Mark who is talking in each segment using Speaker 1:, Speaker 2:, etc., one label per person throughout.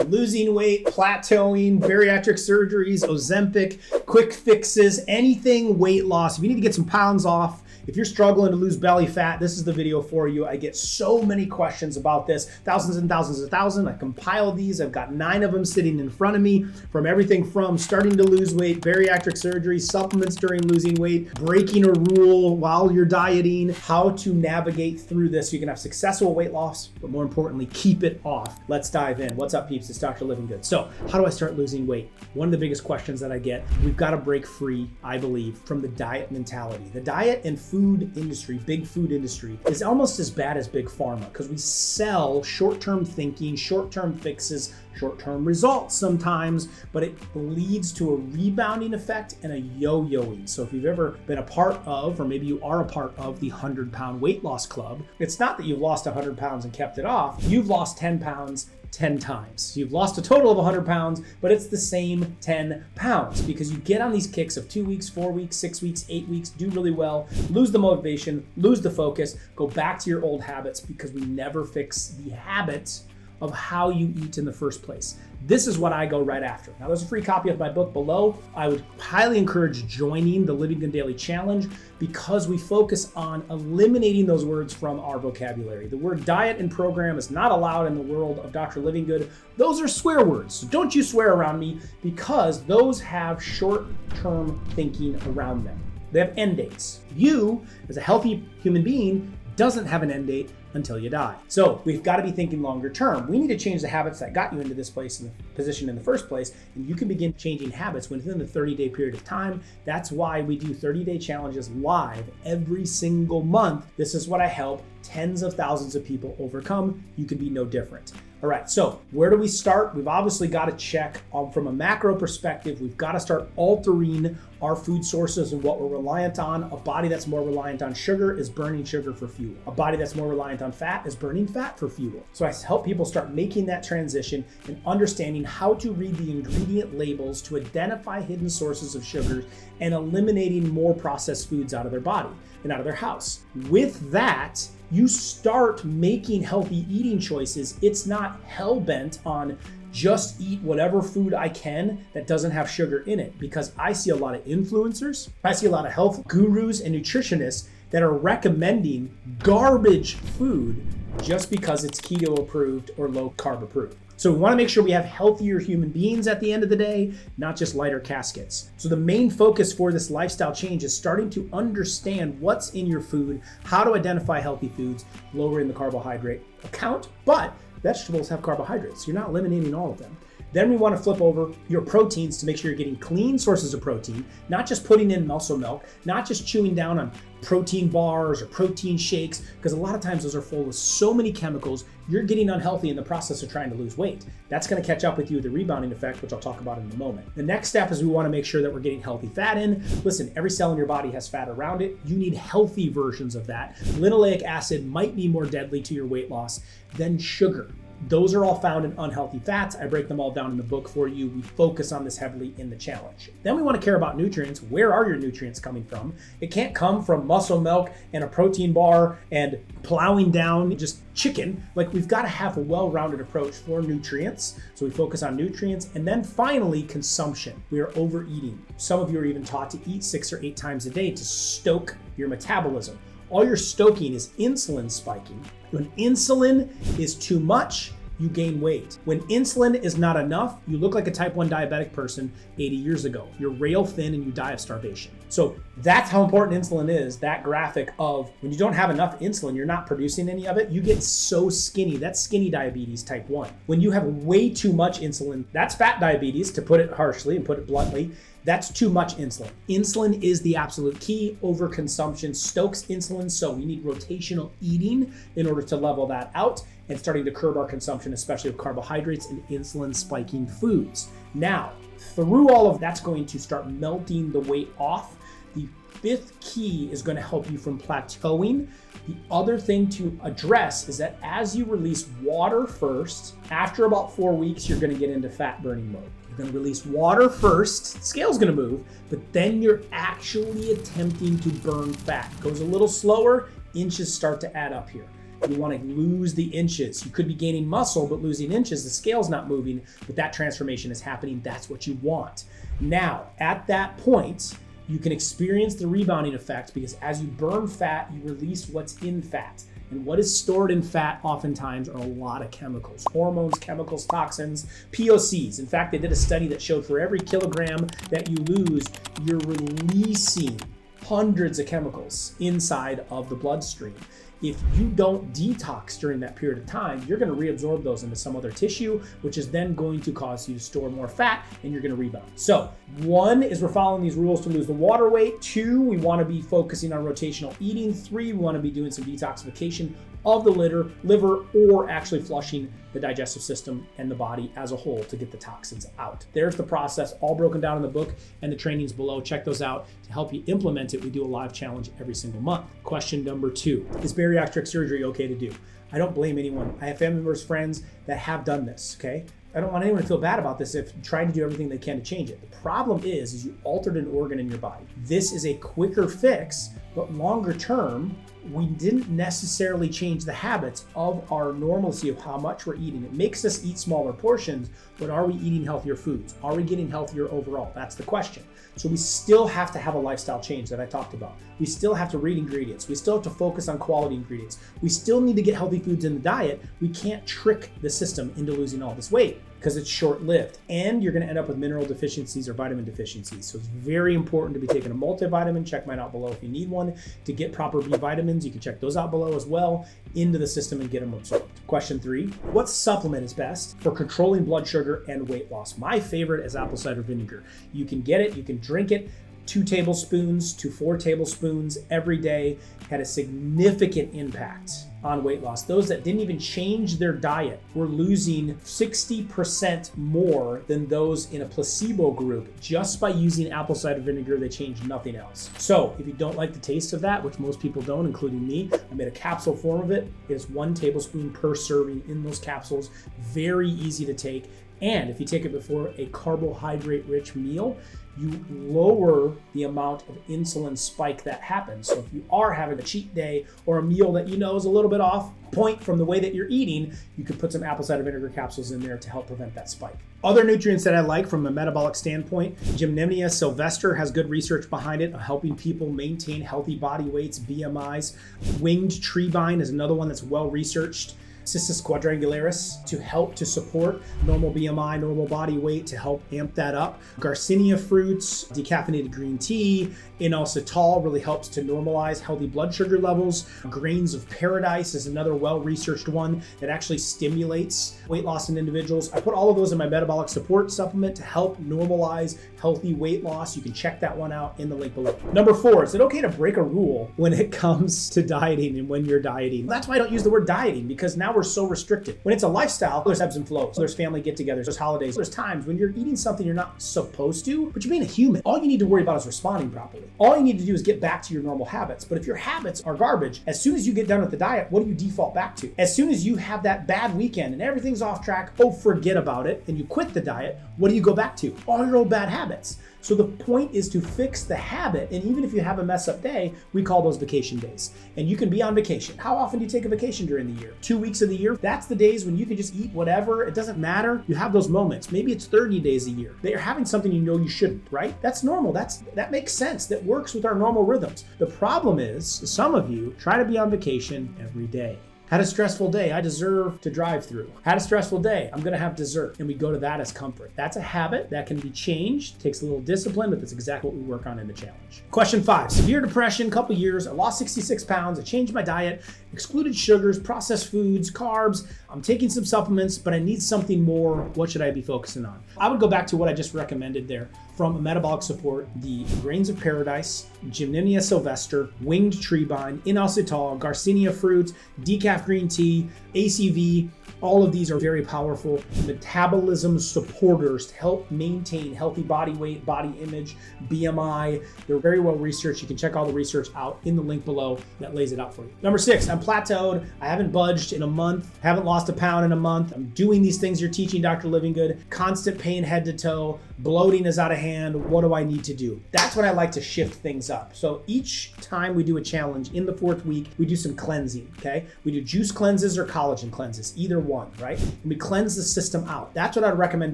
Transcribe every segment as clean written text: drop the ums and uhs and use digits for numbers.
Speaker 1: Losing weight, plateauing, bariatric surgeries, Ozempic, quick fixes, anything weight loss. If you need to get some pounds off, if you're struggling to lose belly fat, this is the video for you. I get so many questions about this, thousands and thousands and thousands. I compiled these. I've got 9 of them sitting in front of me, from everything from starting to lose weight, bariatric surgery, supplements during losing weight, breaking a rule while you're dieting, how to navigate through this so you can have successful weight loss, but more importantly, keep it off. Let's dive in. What's up, peeps? It's Dr. Livingood. So how do I start losing weight? One of the biggest questions that I get, we've got to break free, I believe, from the diet mentality. The diet and food industry, big food industry, is almost as bad as big pharma because we sell short-term thinking, short-term fixes, short-term results sometimes, but it leads to a rebounding effect and a yo-yoing. So if you've ever been a part of, or maybe you are a part of the 100-pound weight loss club, it's not that you've lost 100 pounds and kept it off. You've lost 10 pounds 10 times. You've lost a total of 100 pounds, but it's the same 10 pounds because you get on these kicks of 2 weeks, 4 weeks, 6 weeks, 8 weeks, do really well, lose the motivation, lose the focus, go back to your old habits because we never fix the habits of how you eat in the first place. This is what I go right after. Now, there's a free copy of my book below. I would highly encourage joining the Livingood Daily Challenge because we focus on eliminating those words from our vocabulary. The word diet and program is not allowed in the world of Dr. Livingood. Those are swear words, so don't you swear around me because those have short-term thinking around them. They have end dates. You, as a healthy human being, doesn't have an end date until you die. So we've got to be thinking longer term. We need to change the habits that got you into this place in the position in the first place, and you can begin changing habits within the 30-day period of time. That's why we do 30-day challenges live every single month. This is what I help tens of thousands of people overcome. You can be no different. All right, so where do we start? We've obviously got to check from a macro perspective. We've got to start altering our food sources and what we're reliant on. A body that's more reliant on sugar is burning sugar for fuel. A body that's more reliant on fat is burning fat for fuel. So I help people start making that transition and understanding how to read the ingredient labels to identify hidden sources of sugars and eliminating more processed foods out of their body and out of their house. With that, you start making healthy eating choices. It's not hell-bent on just eat whatever food I can that doesn't have sugar in it, because I see a lot of influencers, I see a lot of health gurus and nutritionists that are recommending garbage food just because it's keto approved or low carb approved. So we want to make sure we have healthier human beings at the end of the day, not just lighter caskets. So the main focus for this lifestyle change is starting to understand what's in your food, how to identify healthy foods, lowering the carbohydrate count, but vegetables have carbohydrates. You're not eliminating all of them. Then we want to flip over your proteins to make sure you're getting clean sources of protein, not just putting in muscle milk, not just chewing down on protein bars or protein shakes, because a lot of times those are full with so many chemicals, you're getting unhealthy in the process of trying to lose weight. That's going to catch up with you with the rebounding effect, which I'll talk about in a moment. The next step is we want to make sure that we're getting healthy fat in. Listen, every cell in your body has fat around it. You need healthy versions of that. Linoleic acid might be more deadly to your weight loss than sugar. Those are all found in unhealthy fats. I break them all down in the book for you. We focus on this heavily in the challenge. Then we want to care about nutrients. Where are your nutrients coming from? It can't come from muscle milk and a protein bar and plowing down just chicken. Like, we've got to have a well-rounded approach for nutrients. So we focus on nutrients. And then finally, consumption. We are overeating. Some of you are even taught to eat 6 or 8 times a day to stoke your metabolism. All you're stoking is insulin spiking. When insulin is too much, you gain weight. When insulin is not enough, you look like a type 1 diabetic person 80 years ago. You're rail thin and you die of starvation. So that's how important insulin is, that graphic of when you don't have enough insulin, you're not producing any of it, you get so skinny. That's skinny diabetes type 1. When you have way too much insulin, that's fat diabetes, to put it harshly and put it bluntly. That's too much insulin. Insulin is the absolute key. Overconsumption stokes insulin, so we need rotational eating in order to level that out and starting to curb our consumption, especially of carbohydrates and insulin spiking foods. Now, through all of that's going to start melting the weight off. The 5th key is going to help you from plateauing. The other thing to address is that as you release water first, after about 4 weeks, you're going to get into fat burning mode. You're going to release water first, the scale's going to move, but then you're actually attempting to burn fat. It goes a little slower, inches start to add up here. You want to lose the inches. You could be gaining muscle, but losing inches, the scale's not moving, but that transformation is happening. That's what you want. Now, at that point, you can experience the rebounding effect because as you burn fat, you release what's in fat. And what is stored in fat oftentimes are a lot of chemicals, hormones, chemicals, toxins, POCs. In fact, they did a study that showed for every kilogram that you lose, you're releasing hundreds of chemicals inside of the bloodstream. If you don't detox during that period of time, you're going to reabsorb those into some other tissue, which is then going to cause you to store more fat and you're going to rebound. So 1 is we're following these rules to lose the water weight. 2, we want to be focusing on rotational eating. 3, we want to be doing some detoxification of the liver, or actually flushing the digestive system and the body as a whole to get the toxins out. There's the process all broken down in the book and the trainings below. Check those out to help you implement it. We do a live challenge every single month. Question number 2, is bariatric surgery okay to do? I don't blame anyone. I have family members, friends that have done this, okay? I don't want anyone to feel bad about this if trying to do everything they can to change it. The problem is you altered an organ in your body. This is a quicker fix, but longer term, we didn't necessarily change the habits of our normalcy of how much we're eating. It makes us eat smaller portions, but are we eating healthier foods? Are we getting healthier overall? That's the question. So we still have to have a lifestyle change that I talked about. We still have to read ingredients. We still have to focus on quality ingredients. We still need to get healthy foods in the diet. We can't trick the system into losing all this weight because it's short-lived. And you're gonna end up with mineral deficiencies or vitamin deficiencies. So it's very important to be taking a multivitamin. Check mine out below if you need one. To get proper B vitamins, you can check those out below as well, into the system and get them absorbed. Question 3, what supplement is best for controlling blood sugar and weight loss? My favorite is apple cider vinegar. You can get it, you can drink it, 2 tablespoons to 4 tablespoons every day. Had a significant impact on weight loss. Those that didn't even change their diet were losing 60% more than those in a placebo group just by using apple cider vinegar. They changed nothing else. So if you don't like the taste of that, which most people don't, including me, I made a capsule form of it. It is 1 tablespoon per serving in those capsules. Very easy to take. And if you take it before a carbohydrate-rich meal, you lower the amount of insulin spike that happens. So if you are having a cheat day or a meal that you know is a little bit off point from the way that you're eating, you could put some apple cider vinegar capsules in there to help prevent that spike. Other nutrients that I like from a metabolic standpoint, Gymnema sylvester has good research behind it, helping people maintain healthy body weights, BMIs. Winged tree vine is another one that's well researched. Cissus quadrangularis to help to support normal BMI, normal body weight, to help amp that up. Garcinia fruits, decaffeinated green tea, inositol really helps to normalize healthy blood sugar levels. Grains of paradise is another well-researched one that actually stimulates weight loss in individuals. I put all of those in my metabolic support supplement to help normalize healthy weight loss. You can check that one out in the link below. Number 4, is it okay to break a rule when it comes to dieting and when you're dieting? That's why I don't use the word dieting, because now we're so restricted. When it's a lifestyle, there's ebbs and flows. There's family get-togethers, there's holidays. There's times when you're eating something you're not supposed to, but you're being a human. All you need to worry about is responding properly. All you need to do is get back to your normal habits. But if your habits are garbage, as soon as you get done with the diet, what do you default back to? As soon as you have that bad weekend and everything's off track, oh, forget about it, and you quit the diet, what do you go back to? All your old bad habits. So the point is to fix the habit, and even if you have a mess up day, we call those vacation days. And you can be on vacation. How often do you take a vacation during the year? 2 weeks of the year? That's the days when you can just eat whatever. It doesn't matter. You have those moments. Maybe it's 30 days a year that you're having something you know you shouldn't, right? That's normal. That makes sense. That works with our normal rhythms. The problem is some of you try to be on vacation every day. Had a stressful day, I deserve to drive through. Had a stressful day, I'm gonna have dessert. And we go to that as comfort. That's a habit that can be changed. Takes a little discipline, but that's exactly what we work on in the challenge. Question 5, severe depression, couple years, I lost 66 pounds, I changed my diet, excluded sugars, processed foods, carbs. I'm taking some supplements, but I need something more. What should I be focusing on? I would go back to what I just recommended there. From a metabolic support, the grains of paradise, Gymnema sylvester, winged tree vine, inositol, Garcinia fruits, decaf green tea, ACV. All of these are very powerful metabolism supporters to help maintain healthy body weight, body image, BMI. They're very well researched. You can check all the research out in the link below that lays it out for you. Number 6, I'm plateaued. I haven't budged in a month, haven't lost a pound in a month. I'm doing these things you're teaching, Dr. Livingood. Constant pain head to toe, bloating is out of hand. What do I need to do? That's when I like to shift things up. So each time we do a challenge in the 4th week, we do some cleansing, okay? We do juice cleanses or collagen cleanses, either one, right? And we cleanse the system out. That's what I'd recommend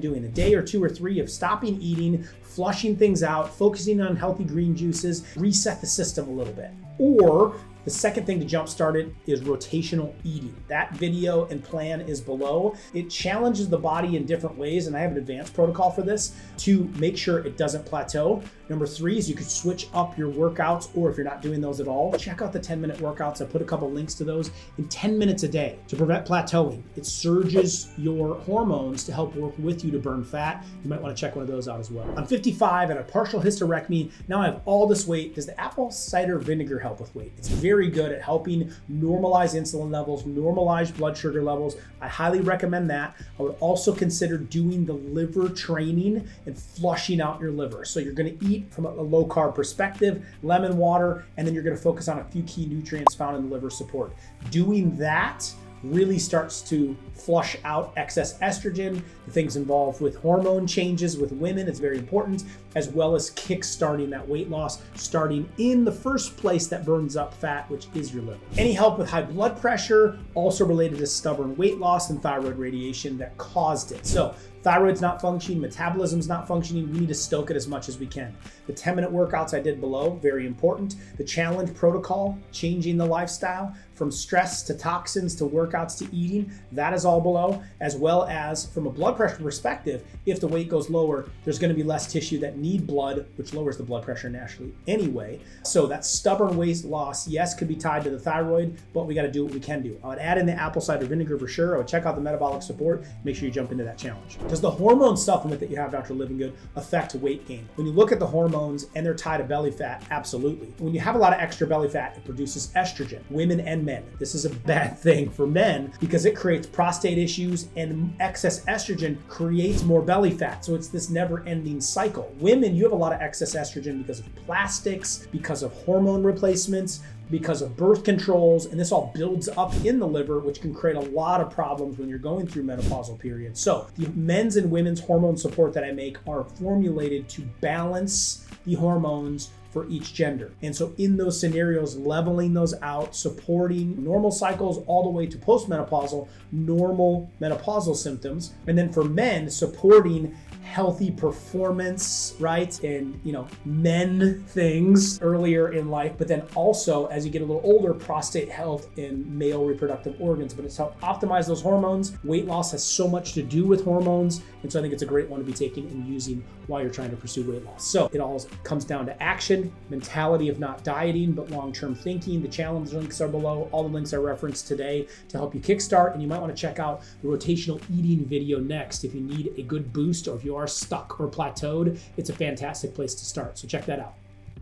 Speaker 1: doing. A day or 2 or 3 of stopping eating, flushing things out, focusing on healthy green juices, reset the system a little bit. Or the second thing to jumpstart it is rotational eating. That video and plan is below. It challenges the body in different ways, and I have an advanced protocol for this to make sure it doesn't plateau. Number 3 is you could switch up your workouts, or if you're not doing those at all, check out the 10-minute workouts. I put a couple links to those in 10 minutes a day to prevent plateauing. It surges your hormones to help work with you to burn fat. You might want to check one of those out as well. I'm 55 and a partial hysterectomy. Now I have all this weight. Does the apple cider vinegar help with weight? It's very good at helping normalize insulin levels, normalize blood sugar levels. I highly recommend that. I would also consider doing the liver training and flushing out your liver. So you're going to eat from a low carb perspective, lemon water, and then you're going to focus on a few key nutrients found in the liver support. Doing that really starts to flush out excess estrogen. The things involved with hormone changes with women is very important, as well as kick-starting that weight loss, starting in the first place that burns up fat, which is your liver. Any help with high blood pressure, also related to stubborn weight loss and thyroid radiation that caused it. So thyroid's not functioning, metabolism's not functioning, we need to stoke it as much as we can. The 10-minute workouts I did below, very important. The challenge protocol, changing the lifestyle from stress to toxins to workouts to eating, that is all below, as well as from a blood pressure perspective, if the weight goes lower, there's gonna be less tissue that need blood, which lowers the blood pressure naturally anyway. So that stubborn weight loss, yes, could be tied to the thyroid, but we gotta do what we can do. I would add in the apple cider vinegar for sure. I would check out the metabolic support, make sure you jump into that challenge. Does the hormone supplement that you have, Dr. Livingood, affect weight gain? When you look at the hormones and they're tied to belly fat, absolutely. When you have a lot of extra belly fat, it produces estrogen, women and men. This is a bad thing for men because it creates prostate issues, and excess estrogen creates more belly fat. So it's this never-ending cycle. Women, you have a lot of excess estrogen because of plastics, because of hormone replacements, because of birth controls, and this all builds up in the liver, which can create a lot of problems when you're going through menopausal periods. So the men's and women's hormone support that I make are formulated to balance the hormones for each gender. And so in those scenarios, leveling those out, supporting normal cycles all the way to postmenopausal, normal menopausal symptoms. And then for men, supporting healthy performance, right? And, men things earlier in life, but then also as you get a little older, prostate health and male reproductive organs. But it's help optimize those hormones. Weight loss has so much to do with hormones. And so I think it's a great one to be taking and using while you're trying to pursue weight loss. So it all comes down to action, mentality of not dieting, but long-term thinking. The challenge links are below. All the links I referenced today to help you kickstart. And you might want to check out the rotational eating video next if you need a good boost, or if you are stuck or plateaued. It's a fantastic place to start. So check that out.